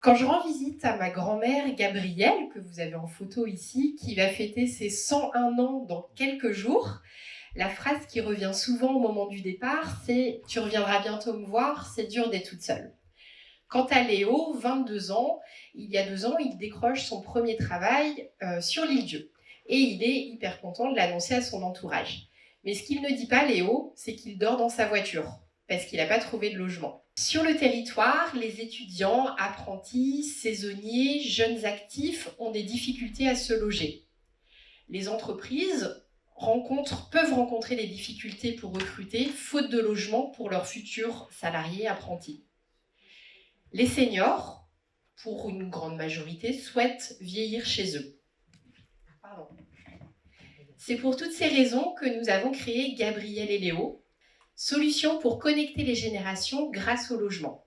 Quand je rends visite à ma grand-mère Gabrielle, que vous avez en photo ici, qui va fêter ses 101 ans dans quelques jours, la phrase qui revient souvent au moment du départ, c'est « Tu reviendras bientôt me voir, c'est dur d'être toute seule ». Quant à Léo, 22 ans, il y a 2 ans, il décroche son premier travail sur l'île-Dieu. Et il est hyper content de l'annoncer à son entourage. Mais ce qu'il ne dit pas, Léo, c'est qu'il dort dans sa voiture, parce qu'il n'a pas trouvé de logement. Sur le territoire, les étudiants, apprentis, saisonniers, jeunes actifs ont des difficultés à se loger. Les entreprises peuvent rencontrer des difficultés pour recruter, faute de logement pour leurs futurs salariés apprentis. Les seniors, pour une grande majorité, souhaitent vieillir chez eux. Pardon. C'est pour toutes ces raisons que nous avons créé Gabrielle et Léo, solution pour connecter les générations grâce au logement.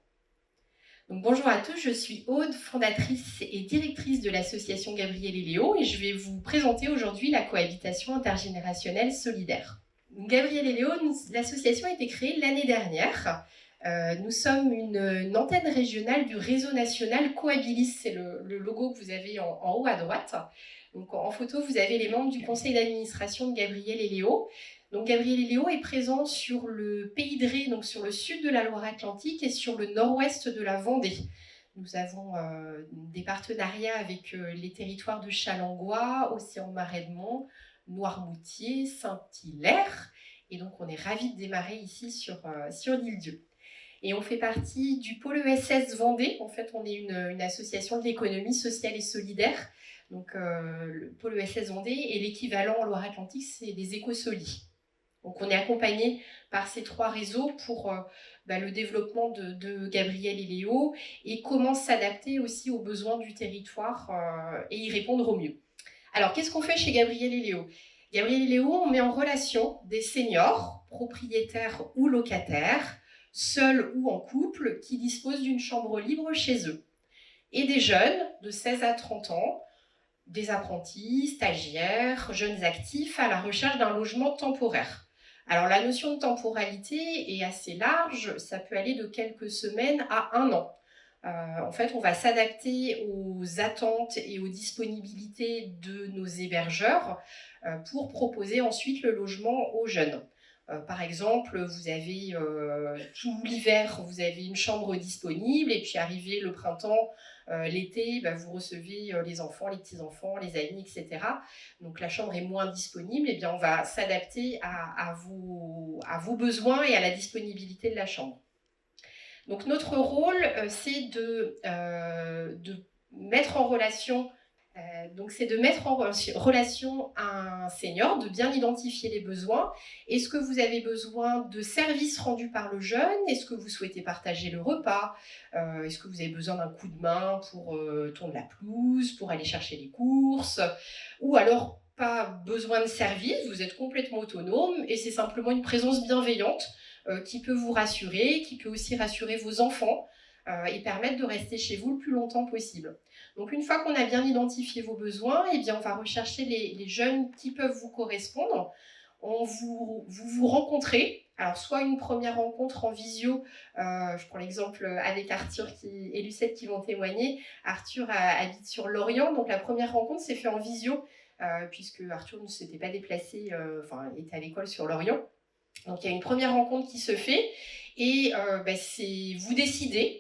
Donc, bonjour à tous, je suis Aude, fondatrice et directrice de l'association Gabrielle et Léo, et je vais vous présenter aujourd'hui la cohabitation intergénérationnelle solidaire. Donc, Gabrielle et Léo, l'association a été créée l'année dernière. Nous sommes une antenne régionale du réseau national Cohabilis, c'est le logo que vous avez en haut à droite. Donc, en photo, vous avez les membres du conseil d'administration de Gabrielle et Léo. Donc, Gabrielle et Léo est présent sur le Pays de Ré, donc sur le sud de la Loire-Atlantique et sur le nord-ouest de la Vendée. Nous avons des partenariats avec les territoires de Challengois, Océan-Marais-de-Mont, Noirmoutier, Saint-Hilaire. Et donc, on est ravis de démarrer ici sur l'île-Dieu. Et on fait partie du pôle ESS Vendée. En fait, on est une association de l'économie sociale et solidaire. Donc, le pôle ESS Vendée et l'équivalent en Loire-Atlantique, c'est des écosolis. Donc, on est accompagné par ces 3 réseaux pour le développement de Gabrielle et Léo et comment s'adapter aussi aux besoins du territoire et y répondre au mieux. Alors, qu'est-ce qu'on fait chez Gabrielle et Léo ? Gabrielle et Léo, on met en relation des seniors, propriétaires ou locataires, seuls ou en couple, qui disposent d'une chambre libre chez eux, et des jeunes de 16 à 30 ans, des apprentis, stagiaires, jeunes actifs à la recherche d'un logement temporaire. Alors, la notion de temporalité est assez large, ça peut aller de quelques semaines à 1 an. En fait, on va s'adapter aux attentes et aux disponibilités de nos hébergeurs pour proposer ensuite le logement aux jeunes. Par exemple, vous avez tout l'hiver, vous avez une chambre disponible et puis arrivé le printemps, l'été, vous recevez les enfants, les petits-enfants, les amis, etc. Donc la chambre est moins disponible, et bien on va s'adapter à vos besoins et à la disponibilité de la chambre. Donc notre rôle, c'est de mettre en relation un senior, de bien identifier les besoins. Est-ce que vous avez besoin de services rendus par le jeune ? Est-ce que vous souhaitez partager le repas ? Est-ce que vous avez besoin d'un coup de main pour tondre la pelouse, pour aller chercher les courses ? Ou alors pas besoin de service, vous êtes complètement autonome et c'est simplement une présence bienveillante qui peut vous rassurer, qui peut aussi rassurer vos enfants et permettre de rester chez vous le plus longtemps possible. Donc, une fois qu'on a bien identifié vos besoins, eh bien, on va rechercher les jeunes qui peuvent vous correspondre. Vous rencontrez, alors soit une première rencontre en visio, je prends l'exemple avec Arthur et Lucette qui vont témoigner. Arthur habite sur Lorient, donc la première rencontre s'est faite en visio, puisque Arthur ne s'était pas déplacé, était à l'école sur Lorient. Donc il y a une première rencontre qui se fait et vous décidez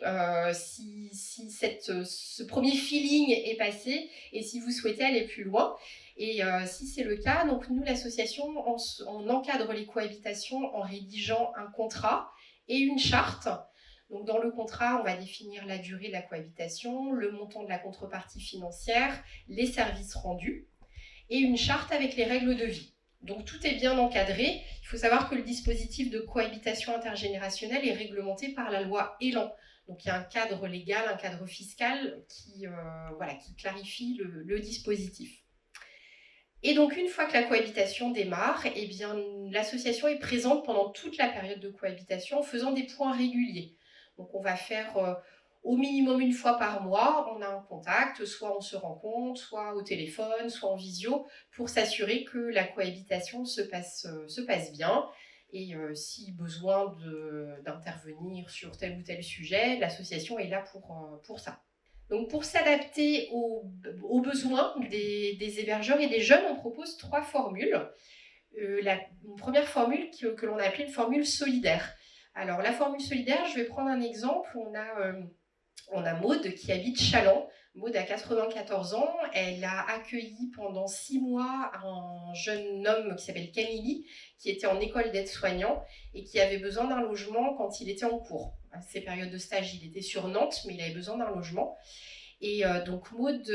si ce premier feeling est passé et si vous souhaitez aller plus loin. Et si c'est le cas, donc nous, l'association, on encadre les cohabitations en rédigeant un contrat et une charte. Donc dans le contrat, on va définir la durée de la cohabitation, le montant de la contrepartie financière, les services rendus et une charte avec les règles de vie. Donc tout est bien encadré. Il faut savoir que le dispositif de cohabitation intergénérationnelle est réglementé par la loi Elan. Donc il y a un cadre légal, un cadre fiscal qui clarifie le dispositif. Et donc une fois que la cohabitation démarre, eh bien, l'association est présente pendant toute la période de cohabitation en faisant des points réguliers. Donc on va faire au minimum une fois par mois, on a un contact, soit on se rencontre, soit au téléphone, soit en visio, pour s'assurer que la cohabitation se passe bien. Et si besoin d'intervenir sur tel ou tel sujet, l'association est là pour ça. Donc pour s'adapter aux besoins des hébergeurs et des jeunes, on propose 3 formules. Une première formule que l'on a appelée une formule solidaire. Alors la formule solidaire, je vais prendre un exemple. On a Maude qui habite Chaland. Maude a 94 ans. Elle a accueilli pendant 6 mois un jeune homme qui s'appelle Camille, qui était en école d'aide-soignant et qui avait besoin d'un logement quand il était en cours. À ses périodes de stage, il était sur Nantes, mais il avait besoin d'un logement. Et donc Maude,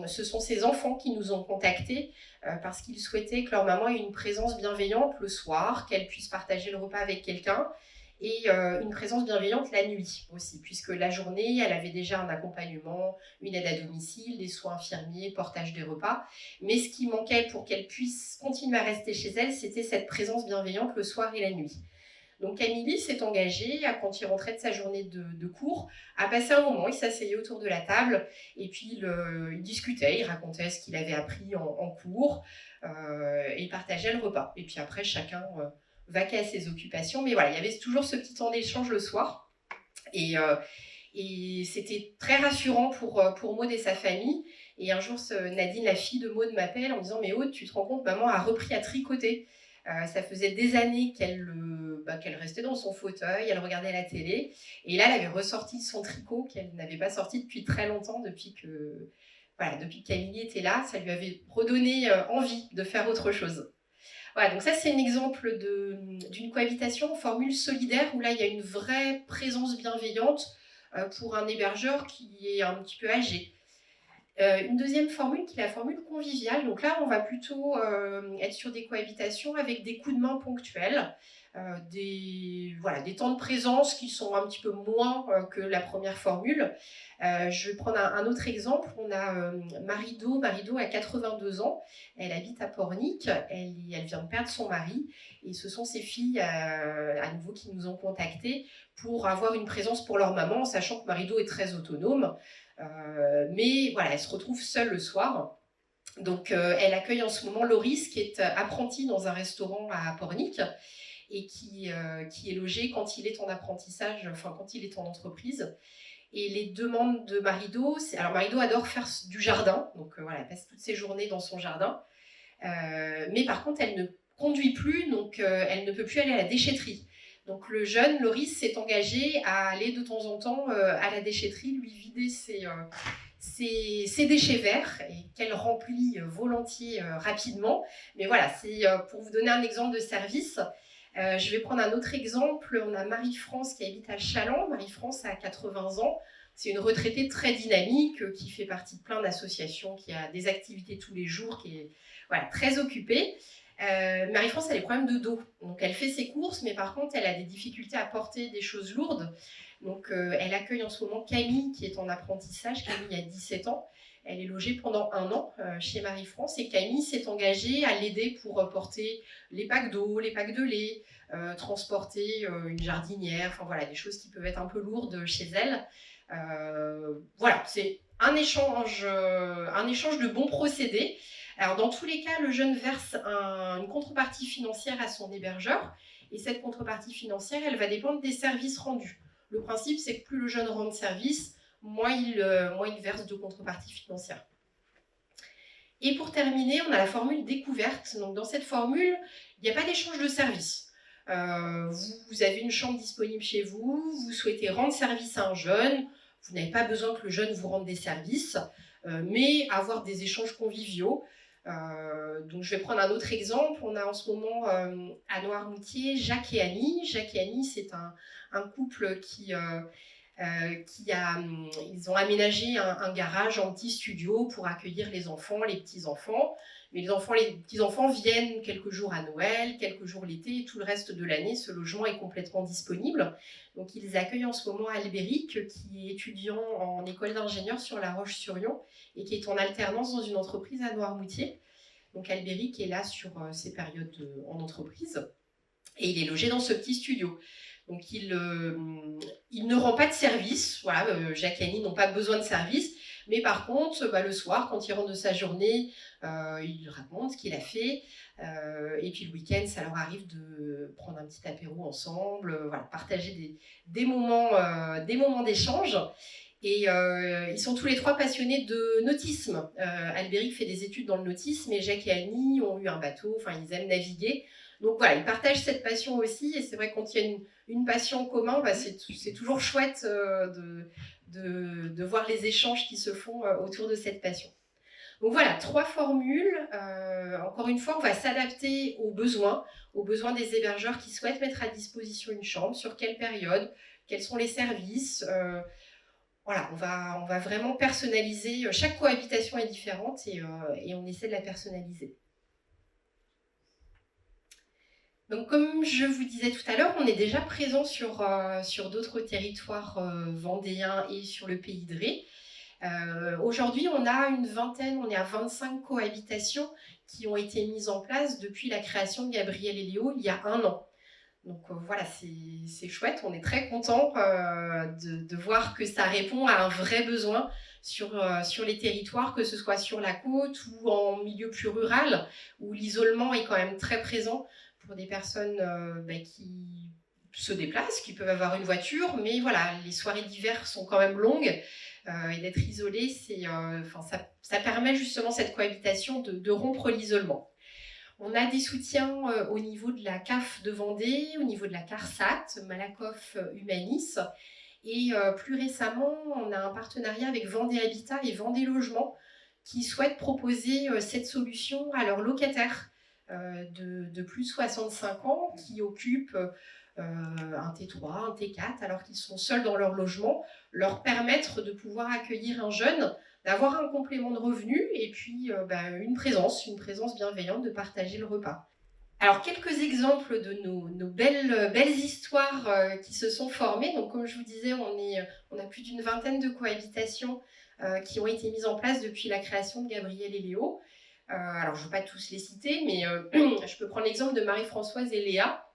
ce sont ses enfants qui nous ont contactés parce qu'ils souhaitaient que leur maman ait une présence bienveillante le soir, qu'elle puisse partager le repas avec quelqu'un, et une présence bienveillante la nuit aussi, puisque la journée, elle avait déjà un accompagnement, une aide à domicile, des soins infirmiers, portage des repas. Mais ce qui manquait pour qu'elle puisse continuer à rester chez elle, c'était cette présence bienveillante le soir et la nuit. Donc Camille s'est engagée, quand il rentrait de sa journée de cours, à passer un moment. Il s'asseyait autour de la table et puis il discutait, il racontait ce qu'il avait appris en cours et il partageait le repas. Et puis après, chacun vaquait à ses occupations. Mais voilà, il y avait toujours ce petit temps d'échange le soir. Et c'était très rassurant pour Maude et sa famille. Et un jour, Nadine, la fille de Maude, m'appelle en me disant « Mais Aude, tu te rends compte, maman a repris à tricoter ». Ça faisait des années qu'elle restait dans son fauteuil, elle regardait la télé, et là, elle avait ressorti son tricot qu'elle n'avait pas sorti depuis très longtemps, depuis que Camille était là. Ça lui avait redonné envie de faire autre chose. Voilà, donc ça, c'est un exemple d'une cohabitation en formule solidaire, où là, il y a une vraie présence bienveillante pour un hébergeur qui est un petit peu âgé. Une deuxième formule qui est la formule conviviale. Donc là, on va plutôt être sur des cohabitations avec des coups de main ponctuels, des temps de présence qui sont un petit peu moins que la première formule. Je vais prendre un autre exemple. On a Marido. Marido a 82 ans. Elle habite à Pornic. Elle vient de perdre son mari. Et ce sont ses filles, à nouveau, qui nous ont contactés pour avoir une présence pour leur maman, sachant que Marido est très autonome. Mais voilà, elle se retrouve seule le soir. Donc, elle accueille en ce moment Loris, qui est apprenti dans un restaurant à Pornic et qui est logé quand il est en apprentissage, enfin quand il est en entreprise. Et les demandes de Marido, alors Marido adore faire du jardin, donc voilà, elle passe toutes ses journées dans son jardin. Mais par contre, elle ne conduit plus, donc elle ne peut plus aller à la déchetterie. Donc le jeune Loris s'est engagé à aller de temps en temps à la déchetterie, lui vider ses déchets verts et qu'elle remplit volontiers rapidement. Mais voilà, c'est pour vous donner un exemple de service. Je vais prendre un autre exemple. On a Marie-France qui habite à Chaland. Marie-France a 80 ans. C'est une retraitée très dynamique qui fait partie de plein d'associations, qui a des activités tous les jours, qui est très occupée. Marie-France a des problèmes de dos. Donc elle fait ses courses, mais par contre, elle a des difficultés à porter des choses lourdes. Donc elle accueille en ce moment Camille, qui est en apprentissage. Camille a 17 ans. Elle est logée pendant 1 an chez Marie-France. Et Camille s'est engagée à l'aider pour porter les packs d'eau, les packs de lait, transporter une jardinière, enfin voilà, des choses qui peuvent être un peu lourdes chez elle. Voilà, c'est un échange de bons procédés. Alors, dans tous les cas, le jeune verse une contrepartie financière à son hébergeur, et cette contrepartie financière, elle va dépendre des services rendus. Le principe, c'est que plus le jeune rend de service, moins il verse de contrepartie financière. Et pour terminer, on a la formule découverte. Donc, dans cette formule, il n'y a pas d'échange de service. Vous avez une chambre disponible chez vous, vous souhaitez rendre service à un jeune, vous n'avez pas besoin que le jeune vous rende des services, mais avoir des échanges conviviaux. Donc je vais prendre un autre exemple. On a en ce moment à Noirmoutier Jacques et Annie. Jacques et Annie, c'est un couple ils ont aménagé un garage en petit studio pour accueillir les enfants, les petits-enfants. Mais les petits-enfants viennent quelques jours à Noël, quelques jours l'été, et tout le reste de l'année, ce logement est complètement disponible. Donc ils accueillent en ce moment Albéric, qui est étudiant en école d'ingénieur sur La Roche-sur-Yon et qui est en alternance dans une entreprise à Noirmoutier. Donc Albéric est là sur ses périodes en entreprise et il est logé dans ce petit studio. Donc il ne rend pas de service, voilà, Jacques et Annie n'ont pas besoin de service, mais par contre, le soir, quand il rentre de sa journée, il raconte ce qu'il a fait, et puis le week-end, ça leur arrive de prendre un petit apéro ensemble, partager des moments d'échange. Et ils sont tous les trois passionnés de nautisme. Albéric fait des études dans le nautisme et Jacques et Annie ont eu un bateau, enfin ils aiment naviguer. Donc voilà, ils partagent cette passion aussi et c'est vrai que quand il y a une passion en commun, bah, c'est toujours chouette de voir les échanges qui se font autour de cette passion. Donc voilà, 3 formules. Encore une fois, on va s'adapter aux besoins des hébergeurs qui souhaitent mettre à disposition une chambre, sur quelle période, quels sont les services. Voilà, on va vraiment personnaliser. Chaque cohabitation est différente et on essaie de la personnaliser. Donc, comme je vous disais tout à l'heure, on est déjà présent sur d'autres territoires vendéens et sur le pays de Ré. Aujourd'hui, on a une vingtaine, on est à 25 cohabitations qui ont été mises en place depuis la création de Gabriel et Léo il y a 1 an. Donc voilà, c'est chouette, on est très content de voir que ça répond à un vrai besoin sur les territoires, que ce soit sur la côte ou en milieu plus rural, où l'isolement est quand même très présent pour des personnes qui se déplacent, qui peuvent avoir une voiture, mais voilà, les soirées d'hiver sont quand même longues, et d'être isolé, ça permet justement cette cohabitation de rompre l'isolement. On a des soutiens au niveau de la CAF de Vendée, au niveau de la CARSAT, Malakoff Humanis. Et plus récemment, on a un partenariat avec Vendée Habitat et Vendée Logement qui souhaitent proposer cette solution à leurs locataires de plus de 65 ans qui occupent un T3, un T4, alors qu'ils sont seuls dans leur logement, leur permettre de pouvoir accueillir un jeune, d'avoir un complément de revenu et puis une présence bienveillante, de partager le repas. Alors, quelques exemples de nos belles histoires qui se sont formées. Donc, comme je vous disais, on a plus d'une vingtaine de cohabitations qui ont été mises en place depuis la création de Gabriel et Léo. Alors, je ne veux pas tous les citer, mais je peux prendre l'exemple de Marie-Françoise et Léa.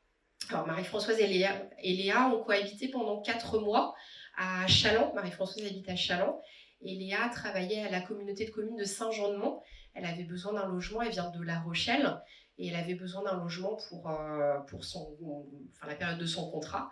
Alors, Marie-Françoise et Léa ont cohabité pendant 4 mois à Challans. Marie-Françoise habite à Challans. Et Léa travaillait à la communauté de communes de Saint-Jean-de-Mont. Elle avait besoin d'un logement, elle vient de La Rochelle, et elle avait besoin d'un logement pour la période de son contrat.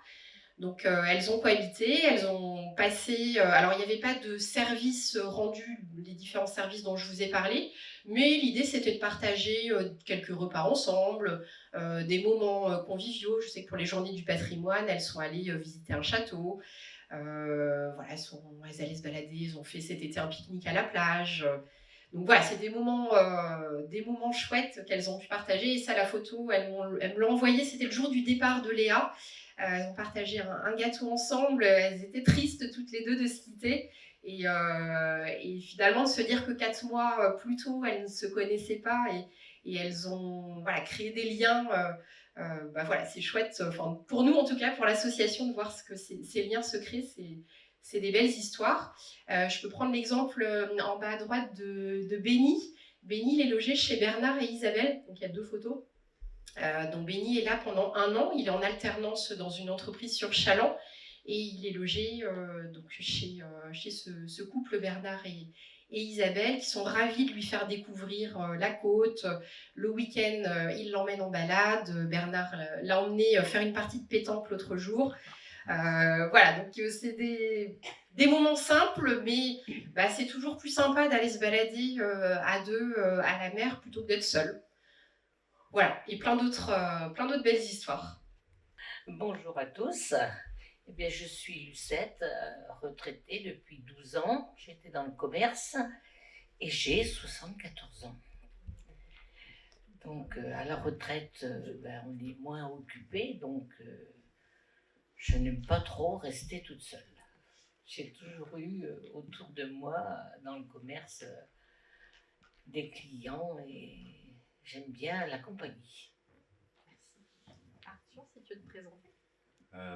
Donc elles ont cohabité, elles ont passé... alors il n'y avait pas de services rendus, les différents services dont je vous ai parlé, mais l'idée c'était de partager quelques repas ensemble, des moments conviviaux. Je sais que pour les journées du patrimoine, elles sont allées visiter un château. Voilà, elles allaient se balader, elles ont fait cet été un pique-nique à la plage. Donc voilà, c'est des moments chouettes qu'elles ont pu partager. Et ça, la photo, elles me l'ont envoyée, c'était le jour du départ de Léa. Elles ont partagé un gâteau ensemble. Elles étaient tristes toutes les deux de se quitter. Et finalement, de se dire que 4 mois plus tôt, elles ne se connaissaient pas et elles ont créé des liens. Voilà, c'est chouette. Enfin, pour nous, en tout cas, pour l'association, de voir ce que ces liens se créent, c'est des belles histoires. Je peux prendre l'exemple en bas à droite de Béni. Béni, il est logé chez Bernard et Isabelle. Donc, il y a 2 photos. Donc, Béni est là pendant 1 an. Il est en alternance dans une entreprise sur Challans. Et il est logé donc chez ce couple Bernard et Isabelle, qui sont ravis de lui faire découvrir la côte. Le week-end, il l'emmène en balade. Bernard l'a emmené faire une partie de pétanque l'autre jour. Voilà, donc c'est des moments simples, mais c'est toujours plus sympa d'aller se balader à 2 à la mer plutôt que d'être seul. Voilà, et plein d'autres belles histoires. Bonjour à tous. Eh bien, je suis Lucette, retraitée depuis 12 ans. J'étais dans le commerce et j'ai 74 ans. Donc, à la retraite, on est moins occupé, donc je n'aime pas trop rester toute seule. J'ai toujours eu autour de moi, dans le commerce, des clients et j'aime bien la compagnie. Merci. Arthur, si tu veux te présenter.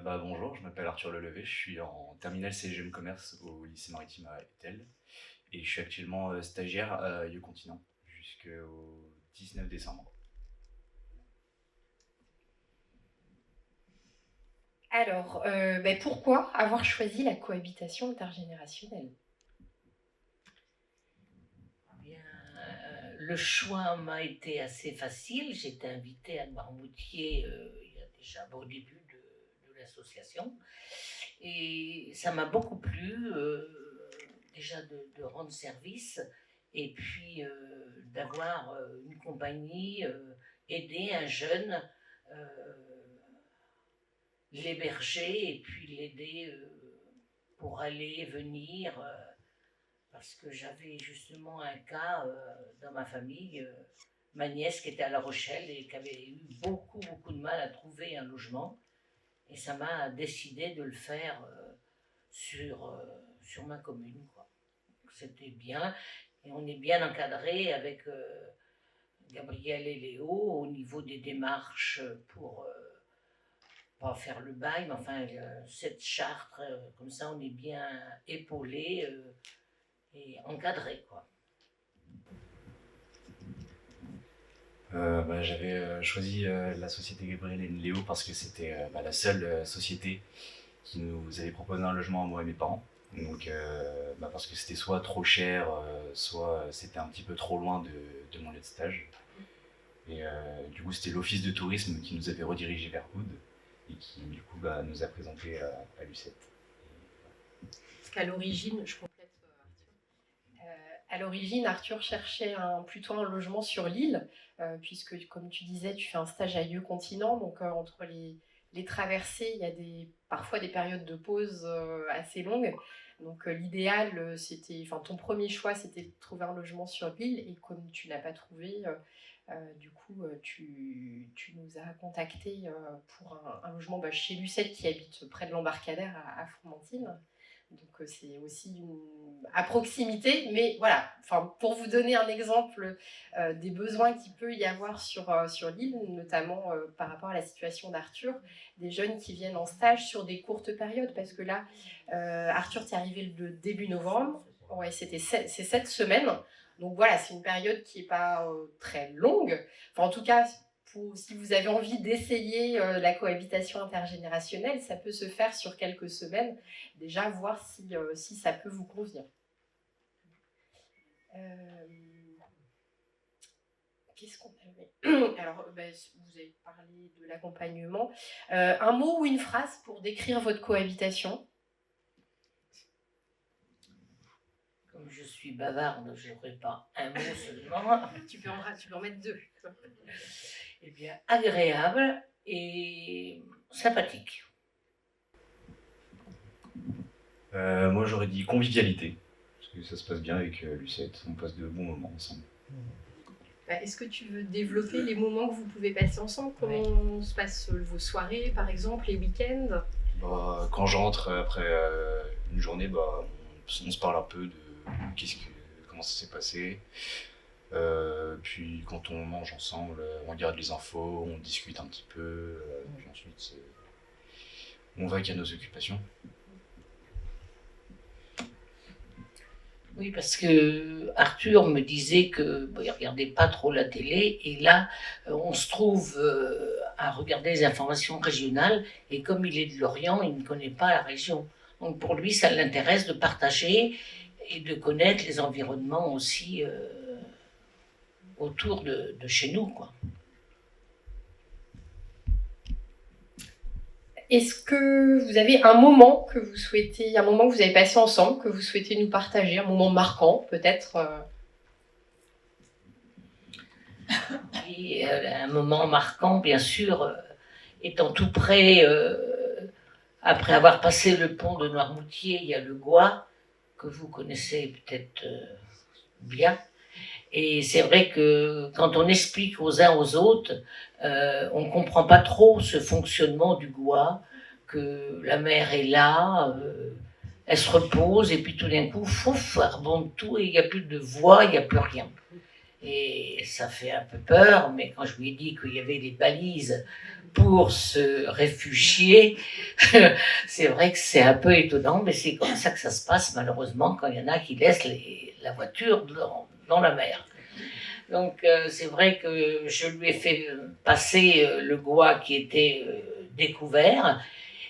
Bonjour, je m'appelle Arthur Lelevé, je suis en terminale CGM Commerce au lycée maritime à Etel et je suis actuellement stagiaire à You-Continent jusqu'au 19 décembre. Alors, pourquoi avoir choisi la cohabitation intergénérationnelle ? Le choix m'a été assez facile. J'étais invitée à Marmoutier il y a déjà au début de l'association et ça m'a beaucoup plu. déjà de rendre service et puis d'avoir une compagnie, aider un jeune, l'héberger et puis l'aider pour aller et venir. Parce que j'avais justement un cas dans ma famille, ma nièce qui était à La Rochelle et qui avait eu beaucoup de mal à trouver un logement. Et ça m'a décidé de le faire sur ma commune, quoi. C'était bien. Et on est bien encadré avec Gabriel et Léo au niveau des démarches pour pas faire le bail, mais enfin cette charte, comme ça on est bien épaulé et encadré, quoi. J'avais choisi la société Gabriel et Léo parce que c'était la seule société qui nous avait proposé un logement à moi et mes parents. Donc, parce que c'était soit trop cher, soit c'était un petit peu trop loin de mon lieu de stage. Et du coup, c'était l'office de tourisme qui nous avait redirigé vers Oud et qui, du coup, nous a présenté à Lucette. Parce qu'à l'origine, je complète Arthur. À l'origine, Arthur cherchait plutôt un logement sur l'île, puisque, comme tu disais, tu fais un stage à Yeux Continent, donc entre les traversées, il y a parfois des périodes de pause assez longues. Donc l'idéal, ton premier choix, c'était de trouver un logement sur l'île, et comme tu n'as pas trouvé, du coup, tu nous as contactés pour un logement chez Lucette qui habite près de l'embarcadère à Fromentine. Donc c'est aussi à proximité, mais voilà, pour vous donner un exemple des besoins qu'il peut y avoir sur l'île, notamment par rapport à la situation d'Arthur, des jeunes qui viennent en stage sur des courtes périodes, parce que là, Arthur, t'es arrivé le début novembre, ouais, c'est 7 semaines, donc voilà, c'est une période qui n'est pas très longue, en tout cas, si vous avez envie d'essayer la cohabitation intergénérationnelle, ça peut se faire sur quelques semaines, déjà voir si ça peut vous convenir. Qu'est-ce qu'on avait ? Alors, vous avez parlé de l'accompagnement. Un mot ou une phrase pour décrire votre cohabitation ? Comme je suis bavarde, je n'aurai pas un mot seulement. Tu peux en mettre 2. Eh bien, agréable et sympathique. Moi, j'aurais dit convivialité, parce que ça se passe bien avec Lucette, on passe de bons moments ensemble. Est-ce que tu veux développer les moments que vous pouvez passer ensemble ? Comment se passent vos soirées, par exemple, les week-ends ? Quand je rentre après une journée, on se parle un peu de comment ça s'est passé. Puis quand on mange ensemble, on regarde les infos, on discute un petit peu, puis ensuite on vague à nos occupations. Oui, parce que Arthur me disait qu'il ne regardait pas trop la télé, et là, on se trouve à regarder les informations régionales, et comme il est de Lorient, il ne connaît pas la région. Donc pour lui, ça l'intéresse de partager et de connaître les environnements aussi autour de chez nous, quoi. Est-ce que vous avez un moment que vous avez passé ensemble, que vous souhaitez nous partager, un moment marquant, peut-être Et un moment marquant, bien sûr, étant tout près, après avoir passé le pont de Noirmoutier, il y a le Gois, que vous connaissez peut-être bien. Et c'est vrai que quand on explique aux uns aux autres, on ne comprend pas trop ce fonctionnement du Gois, que la mer est là, elle se repose, et puis tout d'un coup, fouf, elle rebondit tout, et il n'y a plus de voie, il n'y a plus rien. Et ça fait un peu peur, mais quand je lui ai dit qu'il y avait des balises pour se réfugier, c'est vrai que c'est un peu étonnant, mais c'est comme ça que ça se passe malheureusement quand il y en a qui laissent la voiture dans la mer. Donc c'est vrai que je lui ai fait passer le Gois qui était découvert,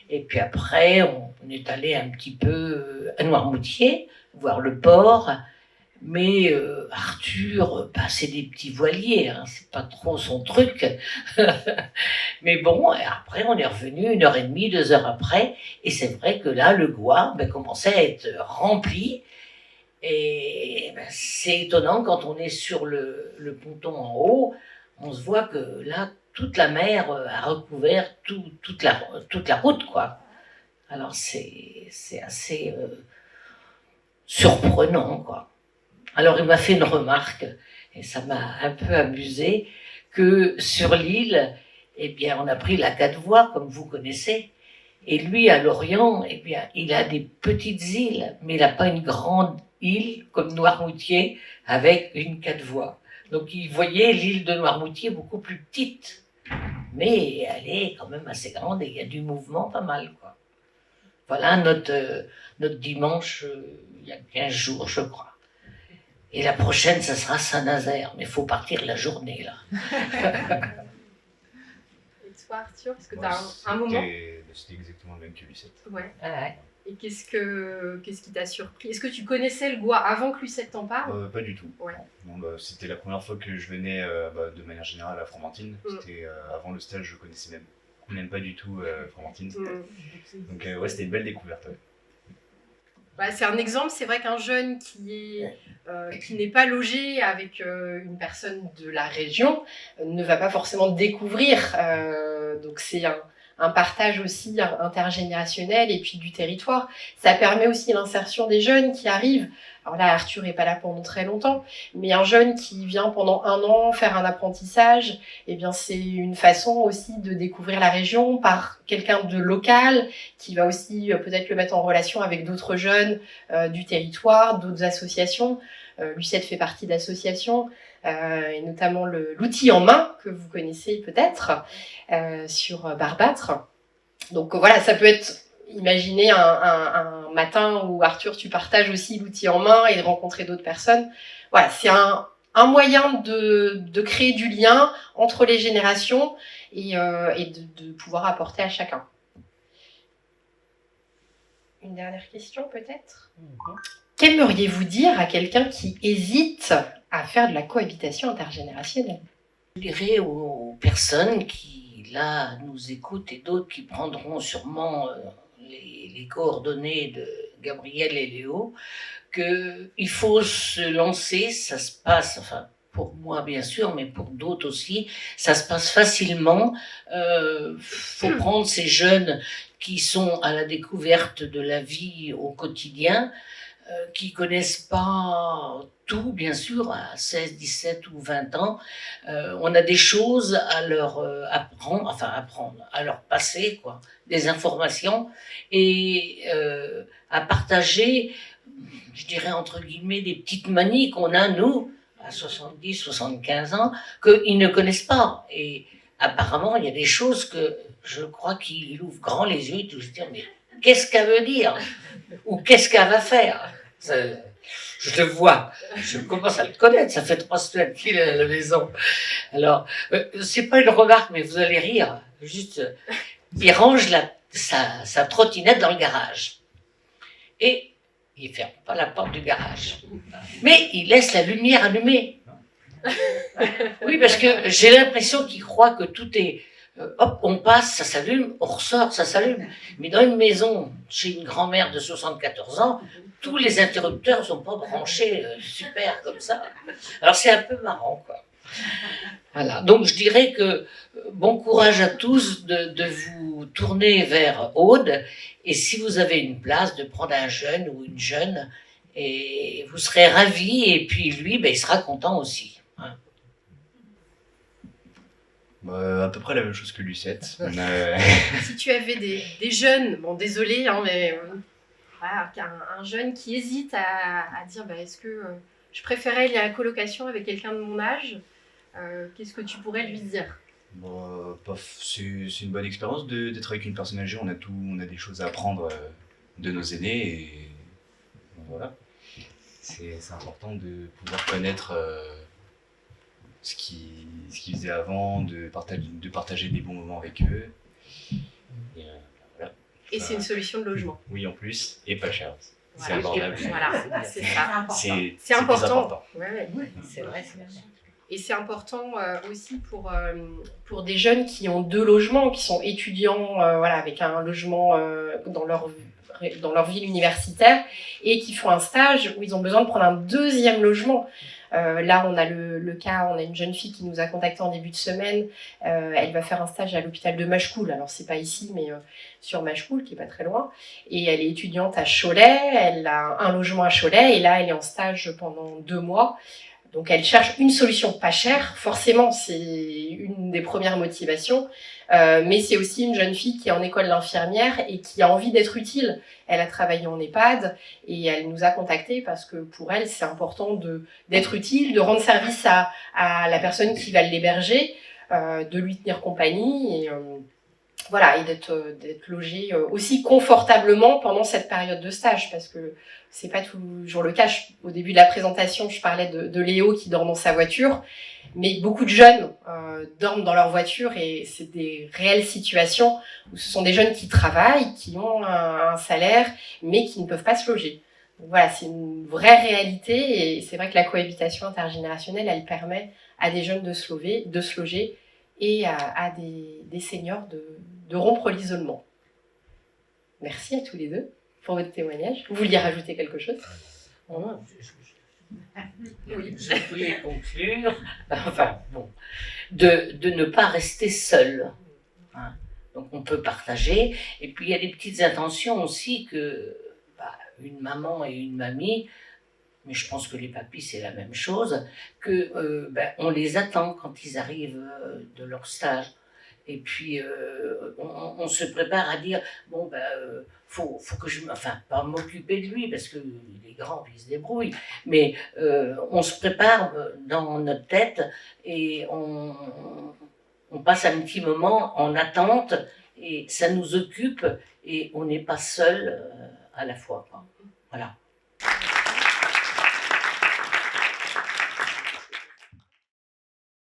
et puis après on est allé un petit peu à Noirmoutier, voir le port. Mais Arthur, c'est des petits voiliers, hein, c'est pas trop son truc. Mais bon, après on est revenu 1h30, 2 heures après, et c'est vrai que là, le Gois commençait à être rempli, Et ben, c'est étonnant, quand on est sur le ponton en haut, on se voit que là, toute la mer a recouvert toute la route, quoi. Alors c'est assez surprenant, quoi. Alors il m'a fait une remarque, et ça m'a un peu amusé, que sur l'île, eh bien, on a pris la 4 voies, comme vous connaissez, et lui, à Lorient, eh bien, il a des petites îles, mais il n'a pas une grande île comme Noirmoutier avec une 4 voies. Donc il voyait l'île de Noirmoutier beaucoup plus petite, mais elle est quand même assez grande et il y a du mouvement pas mal, quoi. Voilà notre dimanche, il y a 15 jours, je crois. Et la prochaine, ça sera Saint-Nazaire, mais il faut partir la journée, là. Et toi, Arthur, parce que tu as un moment. C'était exactement le même que Lucette. Ouais. Ah ouais. Et qu'est-ce qui t'a surpris? Est-ce que tu connaissais le Goa avant que Lucette t'en parle? Pas du tout. Ouais. Non, c'était la première fois que je venais de manière générale à Fromentine. C'était avant le stage, je connaissais même pas du tout Fromentine. Donc ouais, c'était une belle découverte. Ouais. Bah, c'est un exemple, c'est vrai qu'un jeune qui n'est pas logé avec une personne de la région ne va pas forcément découvrir. Donc c'est un partage aussi intergénérationnel et puis du territoire. Ça permet aussi l'insertion des jeunes qui arrivent. Alors là, Arthur n'est pas là pendant très longtemps, mais un jeune qui vient pendant 1 an faire un apprentissage, eh bien c'est une façon aussi de découvrir la région par quelqu'un de local qui va aussi peut-être le mettre en relation avec d'autres jeunes du territoire, d'autres associations. Lucette fait partie d'associations, et notamment l'outil en main que vous connaissez peut-être sur Barbâtre. Donc voilà, ça peut être, imaginez un matin où Arthur, tu partages aussi l'outil en main et de rencontrer d'autres personnes. Voilà, c'est un moyen de créer du lien entre les générations et de pouvoir apporter à chacun. Une dernière question peut-être. Qu'aimeriez-vous dire à quelqu'un qui hésite à faire de la cohabitation intergénérationnelle? Je dirais aux personnes qui, là, nous écoutent et d'autres qui prendront sûrement les coordonnées de Gabriel et Léo, qu'il faut se lancer, ça se passe, enfin, pour moi bien sûr, mais pour d'autres aussi, ça se passe facilement. Faut prendre ces jeunes qui sont à la découverte de la vie au quotidien, qui connaissent pas tout, bien sûr, à 16, 17 ou 20 ans. On a des choses à leur apprendre, à leur passer, quoi, des informations, et à partager, je dirais entre guillemets, des petites manies qu'on a, nous, à 70, 75 ans, qu'ils ne connaissent pas. Et apparemment, il y a des choses que je crois qu'ils ouvrent grand les yeux et tout se dire, mais qu'est-ce qu'elle veut dire? Ou qu'est-ce qu'elle va faire? Je le vois, je commence à le connaître, ça fait 3 semaines qu'il est à la maison. Alors, c'est pas une remarque, mais vous allez rire. Juste, il range sa trottinette dans le garage. Et il ferme pas la porte du garage. Mais il laisse la lumière allumée. Oui, parce que j'ai l'impression qu'il croit que tout est... hop, on passe, ça s'allume, on ressort, ça s'allume. Mais dans une maison, chez une grand-mère de 74 ans, tous les interrupteurs ne sont pas branchés super comme ça. Alors c'est un peu marrant, quoi. Voilà. Donc je dirais que bon courage à tous de vous tourner vers Aude, et si vous avez une place, de prendre un jeune ou une jeune, et vous serez ravis, et puis lui, ben, il sera content aussi. Hein. À peu près la même chose que Lucette. Si tu avais des jeunes, bon désolé, hein, mais voilà, un jeune qui hésite à dire bah, est-ce que je préférais aller à la colocation avec quelqu'un de mon âge, qu'est-ce que tu pourrais lui dire? C'est une bonne expérience d'être avec une personne âgée. On a des choses à apprendre de nos aînés, et voilà. C'est important de pouvoir connaître ce qu'ils faisaient avant, de partager des bons moments avec eux. Et, voilà. Et c'est une solution de logement. Oui, en plus, et pas cher. Voilà. C'est abordable. Voilà, c'est ça. C'est important. Ouais. C'est vrai. Et c'est important aussi pour des jeunes qui ont 2 logements, qui sont étudiants, voilà, avec un logement dans leur dans leur ville universitaire et qui font un stage où ils ont besoin de prendre un deuxième logement. Là, on a le cas, on a une jeune fille qui nous a contacté en début de semaine. Elle va faire un stage à l'hôpital de Machecoul. Alors, c'est pas ici, mais sur Machecoul, qui est pas très loin. Et elle est étudiante à Cholet. Elle a un logement à Cholet. Et là, elle est en stage pendant 2 mois. Donc, elle cherche une solution pas chère. Forcément, c'est une des premières motivations. Mais c'est aussi une jeune fille qui est en école d'infirmière et qui a envie d'être utile. Elle a travaillé en EHPAD et elle nous a contactés parce que pour elle, c'est important d'être utile, de rendre service à la personne qui va l'héberger, de lui tenir compagnie et voilà, et d'être logée aussi confortablement pendant cette période de stage, parce que c'est pas toujours le cas. Au début de la présentation, je parlais de Léo qui dort dans sa voiture, mais beaucoup de jeunes dorment dans leur voiture et c'est des réelles situations où ce sont des jeunes qui travaillent, qui ont un salaire, mais qui ne peuvent pas se loger. Donc voilà, c'est une vraie réalité et c'est vrai que la cohabitation intergénérationnelle, elle permet à des jeunes de se loger et à des seniors de rompre l'isolement. Merci à tous les deux pour votre témoignage. Vous vouliez rajouter quelque chose? Oui, je voulais conclure, enfin bon, de ne pas rester seul. Hein. Donc on peut partager, et puis il y a des petites intentions aussi que une maman et une mamie, mais je pense que les papis c'est la même chose, que on les attend quand ils arrivent de leur stage. Et puis on se prépare à dire bon faut que pas m'occuper de lui parce que il est grand il se débrouille, mais on se prépare dans notre tête et on passe un petit moment en attente et ça nous occupe et on n'est pas seul à la fois. Voilà.